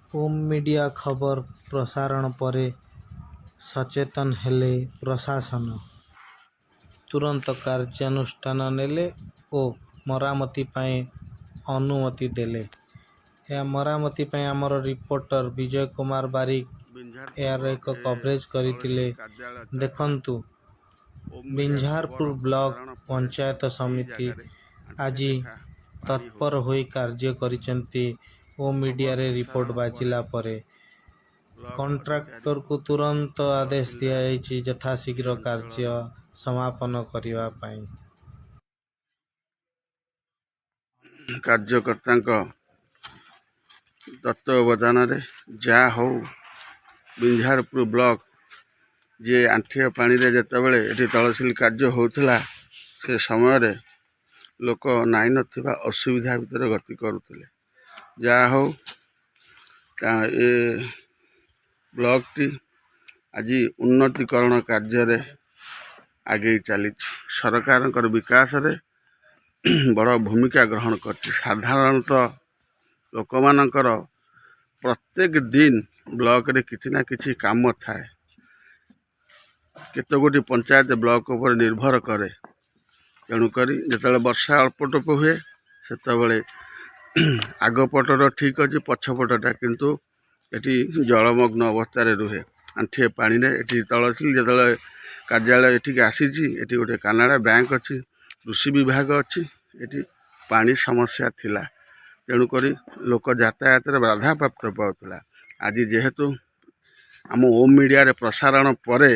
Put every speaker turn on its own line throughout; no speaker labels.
ओम media खबर प्रसारण पर सचेतन हेले प्रशासन तुरंत कार्यानुष्ठान नेले ओ मरामती पाए अनुमति देले। यह मरामती पाए आमर रिपोर्टर विजय कुमार बारिक यार एक कवरेज करथिले। देखंतु बिंझारपुर ब्लॉक पंचायत समिति आज तत्पर होई कार्य करिसेंती। ओ मीडिया रे रिपोर्ट बाजिला परे कॉन्ट्रैक्टर को तुरंत आदेश दिया जायछि यथाशीघ्र कार्य समापन करिवा पाई।
कार्यकर्ता तत्वावधान जा हो बिंझारपुर ब्लॉक जे आंठिया पानी रे जेतेबेले एठी तहसील कार्य होउथला से समय लोक नाई नथिबा असुविधा भितर गति करुथिले। जा हो ए ब्लॉक टी आज उन्नतीकरण कार्य रे आगे चली सरकार विकास रे बड़ भूमिका ग्रहण करछि। साधारणतः लोक मानकर प्रत्येक दिन ब्लॉक रे किछि ना किछि काम थाए। केते गोटी पंचायत ब्लॉक उपर निर्भर करे। तेणुकरी जिते वर्षा अल्प टोप हुए से आगपटर ठीक अच्छे पछपटा किंतु एटी जलमग्न अवस्था रुहे। आंठिए पानी रे एटी तहसील जो कार्यालय एटिक आसी गोटे कानाडा बैंक अच्छी कृषि विभाग अच्छी एटी पानी समस्या थिला। तेणुकरी लोक यातायात बाधा प्राप्त पाउला। आज जेहेतु आम ओम मीडिया रे प्रसारण परे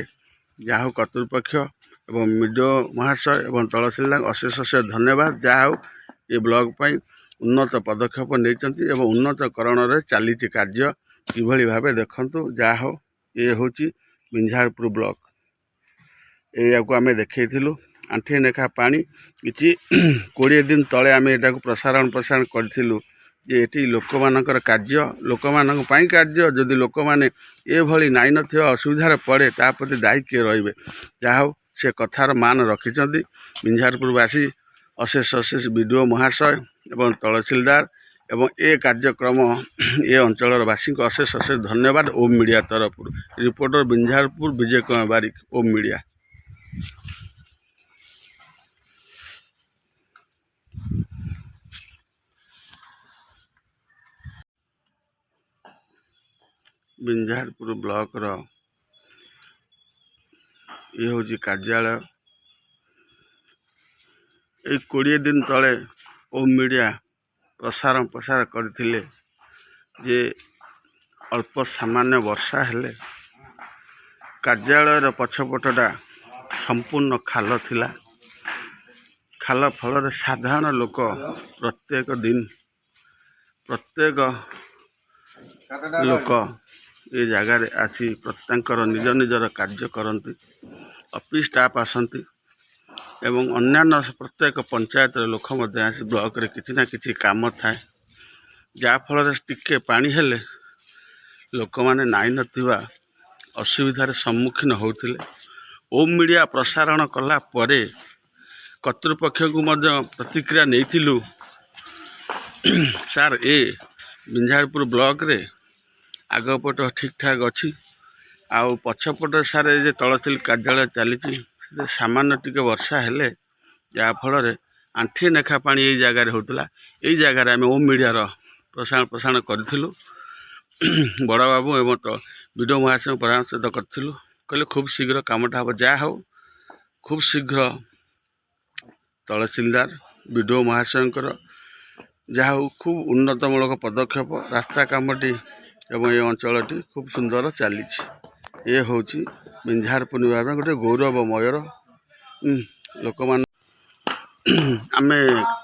जाहो कर्तृपक्ष एवं मीडिया महाशय एवं तहसीलदार अशेष अशेष धन्यवाद। जाहो ये ब्लॉक पर उन्नत पदक्षेप नहीं एवं उन्नतकरण चली कार्य किभली भावे देखंतु। जाहो ये हूँ बिंझारपुर ब्लॉक या आम देखु आंठे नेखा पानी कि 20 दिन तले आम यहाँ प्रसारण करूँ जे एटी लोक मानकर कार्य लोक मान कार्य जदि लोक मैंने ये नाई नथिबा असुविधार पड़े ता प्रति दायी किए रे। जाहो से कथार मान रखिंट बिंझारपुरवासी अशेष अशेष विडीओ महाशय एवं तहसीलदार एवं ए कार्यक्रम ए अंचलवासी को अशेष अशेष धन्यवाद। ओम मीडिया तरफ रिपोर्टर बिंझारपुर विजय कुमार बारिक ओम मीडिया। बिंझारपुर ब्लॉक रो ये हूँ कार्यालय। 20 दिन तले ओम मीडिया प्रसार करथिले जे अल्प सामान्य वर्षा हेले कार्यालय पछपटा संपूर्ण खाल थिला। खाल फल साधारण लोक प्रत्येक दिन प्रत्येक लोक ये जगार आसी प्रत्येक निज निजर कार्य करती। ऑफिस स्टाफ आसती एवं अन्यान्य प्रत्येक पंचायत लोक आसी ब्लॉक रे किछि ना किछि काम थाए। जाफल टिके पानी हेले लोक माने नाई नथिबा असुविधार सम्मुखीन होउथिले। ओम मीडिया प्रसारण कला परे कर्तृपक्ष को मध्य प्रतिक्रिया नैथिलु। सार ए बिंझारपुर ब्लॉक रे आगपट ठीक ठाक अच्छी आउ पछपट सारे जे तहसील कार्यालय चली सामान्य टिके वर्षा हेले जाफल आंठी नेखा पानी यही जगार होता। यही जगार आम ओम मीडिया प्रसारण करूँ। बड़ बाबू एवं तो वीडियो महाशय परामर्श करूँ कहले खूब शीघ्र कामटा हम। जा हो खूब शीघ्र तहसीलदार वीडियो महाशय जहा खूब उन्नतमूलक पदक्षेप रास्ता कामटी एवं ये अंचलटी खूब सुंदर चली। ये हूँ बिंझारपुर विभाग गोटे गौरवमयर लोक मान आम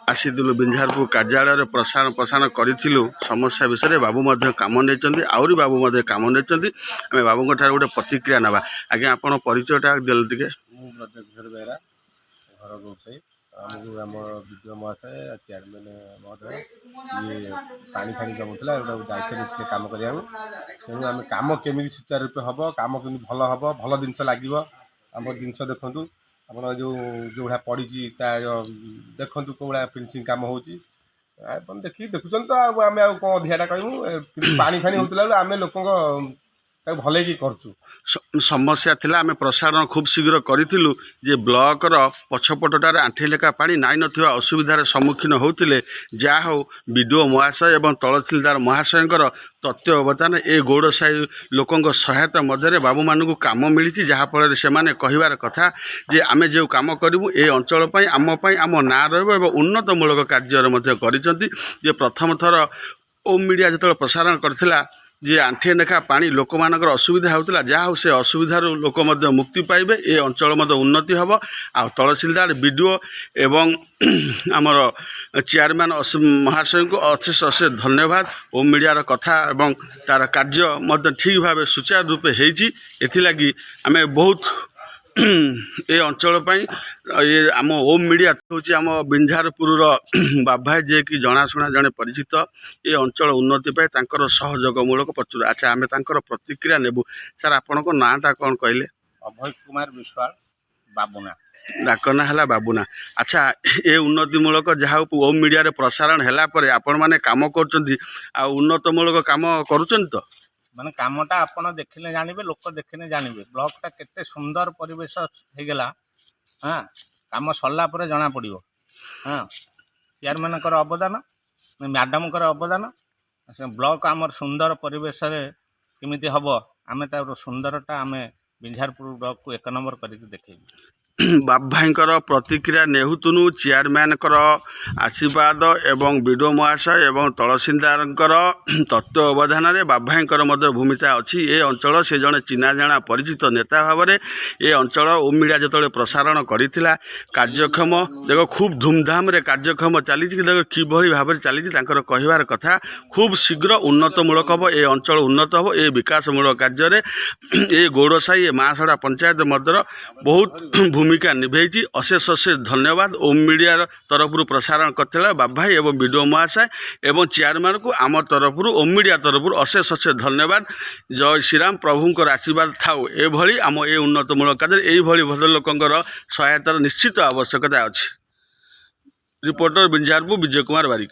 आसीलु बिंझारपुर कार्यालय प्रसारण करूँ समस्या विषय बाबू काम नहीं आहरी बाबू काम नहीं। आम बाबू गोटे प्रतिक्रिया ना आज्ञा आप परिचयटा दिल टे
बेहरा घर व्यवसायी आमको आम विडीओ महाशय चेयरमैन महोदय ये पानी फाणी जमुला दायित्व नहीं कम करा तेणु आम कम केमी सुचारू रूप हम कम केमी भल हम भल जिन लगे आम जिनस देखूँ आप जो भाया पड़ी देखूँ कौ भाया फिनिशिंग कम हो ଆପଣ ଦେଖିକି ଦେଖୁଛନ୍ତି ତ ଆଉ ଆମେ ଆଉ କ'ଣ ଅଧିକାଟା କହିବୁ କିନ୍ତୁ ପାଣି ଫାଣି ହେଉଥିଲା ବେଳେ ଆମେ ଲୋକଙ୍କ ତାକୁ ଭଲେଇକି କରୁଛୁ।
ସମସ୍ୟା ଥିଲା ଆମେ ପ୍ରସାରଣ ଖୁବ୍ ଶୀଘ୍ର କରିଥିଲୁ ଯେ ବ୍ଲକର ପଛପଟଟାରେ ଆଣ୍ଠିଏ ଲେଖା ପାଣି ନାଇଁ ନଥିବା ଅସୁବିଧାର ସମ୍ମୁଖୀନ ହେଉଥିଲେ। ଯାହା ହେଉ ବିଡ଼ିଓ ମହାଶୟ ଏବଂ ତହସିଲଦାର ମହାଶୟଙ୍କର ତତ୍ତ୍ୱ ଅବଦାନ ଏ ଗୌଡ଼ ସାହି ଲୋକଙ୍କ ସହାୟତା ମଧ୍ୟରେ ବାବୁମାନଙ୍କୁ କାମ ମିଳିଛି, ଯାହାଫଳରେ ସେମାନେ କହିବାର କଥା ଯେ ଆମେ ଯେଉଁ କାମ କରିବୁ ଏ ଅଞ୍ଚଳ ପାଇଁ ଆମ ନାଁ ରହିବ ଏବଂ ଉନ୍ନତମୂଳକ କାର୍ଯ୍ୟରେ ମଧ୍ୟ କରିଛନ୍ତି। ଯେ ପ୍ରଥମ ଥର ଓମ୍ ମିଡ଼ିଆ ଯେତେବେଳେ ପ୍ରସାରଣ କରିଥିଲା ଯେ ଆଣ୍ଠିଏ ଲେଖା ପାଣି ଲୋକମାନଙ୍କର ଅସୁବିଧା ହେଉଥିଲା, ଯାହା ହେଉ ସେ ଅସୁବିଧାରୁ ଲୋକ ମଧ୍ୟ ମୁକ୍ତି ପାଇବେ, ଏ ଅଞ୍ଚଳ ମଧ୍ୟ ଉନ୍ନତି ହେବ। ଆଉ ତହସିଲଦାର ବିଡ଼ିଓ ଏବଂ ଆମର ଚେୟାରମ୍ୟାନ୍ ମହାଶୟଙ୍କୁ ଅଶେଷ ଧନ୍ୟବାଦ। ଓମ୍ ମିଡ଼ିଆର କଥା ଏବଂ ତା'ର କାର୍ଯ୍ୟ ମଧ୍ୟ ଠିକ୍ ଭାବେ ସୁଚାରୁ ରୂପେ ହେଇଛି। ଏଥିଲାଗି ଆମେ ବହୁତ ଏ ଅଞ୍ଚଳ ପାଇଁ ଏ ଆମ ଓମ୍ ମିଡ଼ିଆ ହେଉଛି ଆମ ବିଞ୍ଝାରପୁରର ବାଭାଇ, ଯିଏକି ଜଣାଶୁଣା ଜଣେ ପରିଚିତ। ଏ ଅଞ୍ଚଳ ଉନ୍ନତି ପାଇଁ ତାଙ୍କର ସହଯୋଗମୂଳକ ପ୍ରଚୁର। ଆଚ୍ଛା, ଆମେ ତାଙ୍କର ପ୍ରତିକ୍ରିୟା ନେବୁ। ସାର୍, ଆପଣଙ୍କ ନାଁଟା କ'ଣ କହିଲେ?
ଅଭୟ କୁମାର ବିଶ୍ୱାଳ, ବାବୁନା।
ଡାକ ନାଁ ହେଲା ବାବୁନା। ଆଚ୍ଛା, ଏ ଉନ୍ନତିମୂଳକ ଯାହା ଓମ୍ ମିଡ଼ିଆରେ ପ୍ରସାରଣ ହେଲା ପରେ ଆପଣମାନେ କାମ କରୁଛନ୍ତି, ଆଉ ଉନ୍ନତମୂଳକ କାମ କରୁଛନ୍ତି ତ?
ମାନେ କାମଟା ଆପଣ ଦେଖିଲେ ଜାଣିବେ, ଲୋକ ଦେଖିଲେ ଜାଣିବେ ବ୍ଲକଟା କେତେ ସୁନ୍ଦର ପରିବେଶ ହେଇଗଲା। ହଁ, କାମ ସରିଲା ପରେ ଜଣାପଡ଼ିବ। ହଁ, ଚେୟାରମ୍ୟାନଙ୍କର ଅବଦାନ, ମ୍ୟାଡ଼ାମଙ୍କର ଅବଦାନ, ବ୍ଲକ ଆମର ସୁନ୍ଦର ପରିବେଶରେ କେମିତି ହେବ, ଆମେ ତାର ସୁନ୍ଦରଟା ଆମେ ବିଞ୍ଝାରପୁର ବ୍ଲକକୁ 1 ନମ୍ବର କରିକି ଦେଖେଇବୁ।
ବାବୁଭାଇଙ୍କର ପ୍ରତିକ୍ରିୟା ନେହୁତୁନୁ ଚେୟାରମ୍ୟାନଙ୍କର ଆଶୀର୍ବାଦ ଏବଂ ବିଡ଼ିଓ ମହାଶୟ ଏବଂ ତହସିଲଦାରଙ୍କର ତତ୍ତ୍ୱ ଅବଦାନରେ ବାବୁଭାଇଙ୍କର ମଧ୍ୟ ଭୂମିକା ଅଛି। ଏ ଅଞ୍ଚଳ ସେ ଜଣେ ଚିହ୍ନା ଜଣା ପରିଚିତ ନେତା ଭାବରେ ଏ ଅଞ୍ଚଳ ଓମ୍ ମିଡ଼ିଆ ଯେତେବେଳେ ପ୍ରସାରଣ କରିଥିଲା କାର୍ଯ୍ୟକ୍ରମ ଦେଖ ଖୁବ୍ ଧୁମଧାମରେ କାର୍ଯ୍ୟକ୍ରମ ଚାଲିଛି। ଦେଖ କିଭଳି ଭାବରେ ଚାଲିଛି, ତାଙ୍କର କହିବାର କଥା ଖୁବ୍ ଶୀଘ୍ର ଉନ୍ନତମୂଳକ ହେବ, ଏ ଅଞ୍ଚଳ ଉନ୍ନତ ହେବ। ଏ ବିକାଶମୂଳକ କାର୍ଯ୍ୟରେ ଏ ଗୌଡ଼ସାହି ଏ ମାସଡ଼ା ପଞ୍ଚାୟତ ମଧ୍ୟର ବହୁତ ଭୂମିକା ନିଭେଇଛି। ଅଶେଷ ଧନ୍ୟବାଦ ଓମ୍ ମିଡ଼ିଆର ତରଫରୁ ପ୍ରସାରଣ କରିଥିଲା ବାବୁଭାଇ ଏବଂ ବିଡ଼ିଓ ମହାଶୟ ଏବଂ ଚେୟାରମ୍ୟାନକୁ ଆମ ତରଫରୁ ଓମ୍ ମିଡ଼ିଆ ତରଫରୁ ଅଶେଷ ଧନ୍ୟବାଦ। ଜୟ ଶ୍ରୀରାମ, ପ୍ରଭୁଙ୍କର ଆଶୀର୍ବାଦ ଥାଉ। ଏଭଳି ଆମ ଏ ଉନ୍ନତମୂଳକ କାର୍ଯ୍ୟରେ ଏଇଭଳି ଭଦ୍ରଲୋକଙ୍କର ସହାୟତାର ନିଶ୍ଚିତ ଆବଶ୍ୟକତା ଅଛି। ରିପୋର୍ଟର ବିଞ୍ଝାରପୁର ବିଜୟ କୁମାର ବାରିକ।